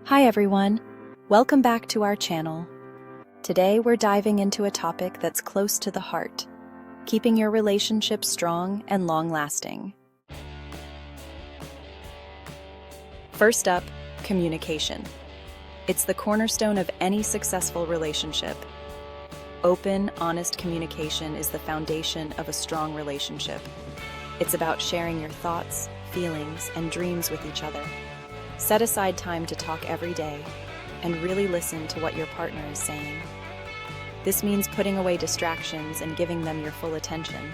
Hi everyone, welcome back to our channel. Today we're diving into a topic that's close to the heart, keeping your relationship strong and long-lasting. First up, communication. It's the cornerstone of any successful relationship. Open, honest communication is the foundation of a strong relationship. It's about sharing your thoughts, feelings, and dreams with each other. Set aside time to talk every day and really listen to what your partner is saying. This means putting away distractions and giving them your full attention.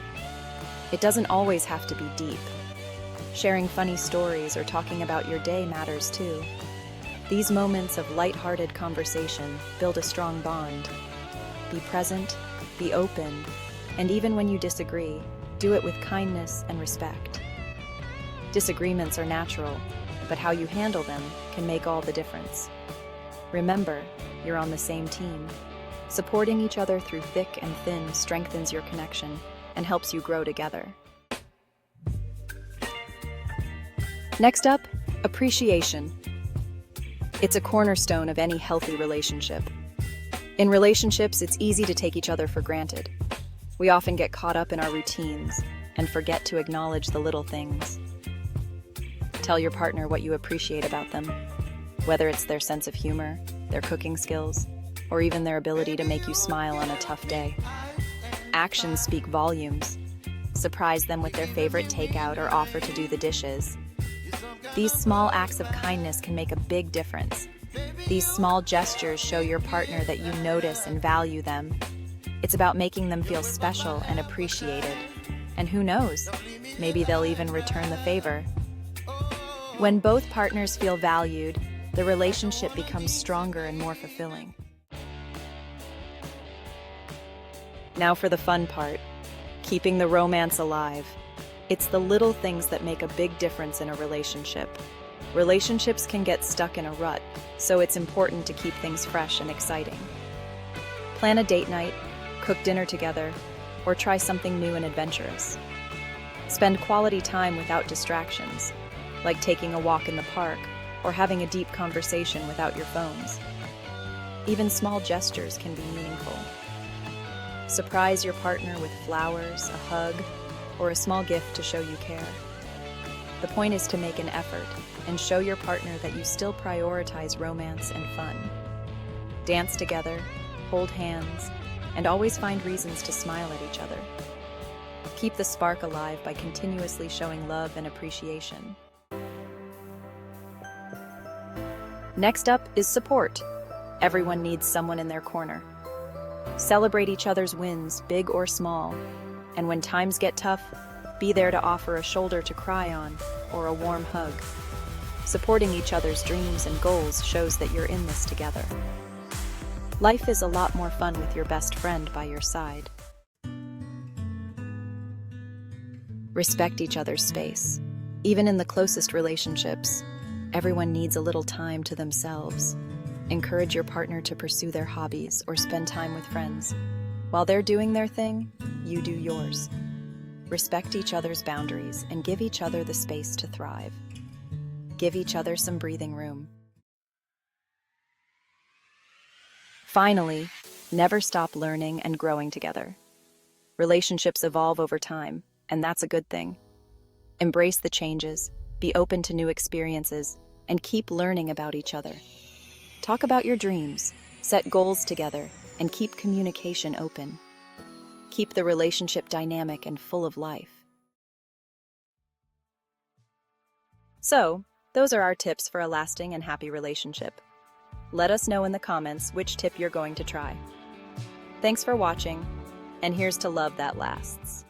It doesn't always have to be deep. Sharing funny stories or talking about your day matters too. These moments of light-hearted conversation build a strong bond. Be present, be open, and even when you disagree, do it with kindness and respect. Disagreements are natural, but how you handle them can make all the difference. Remember, you're on the same team. Supporting each other through thick and thin strengthens your connection and helps you grow together. Next up, appreciation. It's a cornerstone of any healthy relationship. In relationships, it's easy to take each other for granted. We often get caught up in our routines and forget to acknowledge the little things. Tell your partner what you appreciate about them, whether it's their sense of humor, their cooking skills, or even their ability to make you smile on a tough day. Actions speak volumes. Surprise them with their favorite takeout or offer to do the dishes. These small acts of kindness can make a big difference. These small gestures show your partner that you notice and value them. It's about making them feel special and appreciated. And who knows, maybe they'll even return the favor. When both partners feel valued, the relationship becomes stronger and more fulfilling. Now for the fun part, keeping the romance alive. It's the little things that make a big difference in a relationship. Relationships can get stuck in a rut, so it's important to keep things fresh and exciting. Plan a date night, cook dinner together, or try something new and adventurous. Spend quality time without distractions, like taking a walk in the park or having a deep conversation without your phones. Even small gestures can be meaningful. Surprise your partner with flowers, a hug, or a small gift to show you care. The point is to make an effort and show your partner that you still prioritize romance and fun. Dance together, hold hands, and always find reasons to smile at each other. Keep the spark alive by continuously showing love and appreciation. Next up is support. Everyone needs someone in their corner. Celebrate each other's wins, big or small. And when times get tough, be there to offer a shoulder to cry on or a warm hug. Supporting each other's dreams and goals shows that you're in this together. Life is a lot more fun with your best friend by your side. Respect each other's space. Even in the closest relationships, everyone needs a little time to themselves. Encourage your partner to pursue their hobbies or spend time with friends. While they're doing their thing, you do yours. Respect each other's boundaries and give each other the space to thrive. Give each other some breathing room. Finally, never stop learning and growing together. Relationships evolve over time, and that's a good thing. Embrace the changes, be open to new experiences, and keep learning about each other. Talk about your dreams, set goals together, and keep communication open. Keep the relationship dynamic and full of life. So, those are our tips for a lasting and happy relationship. Let us know in the comments which tip you're going to try. Thanks for watching, and here's to love that lasts.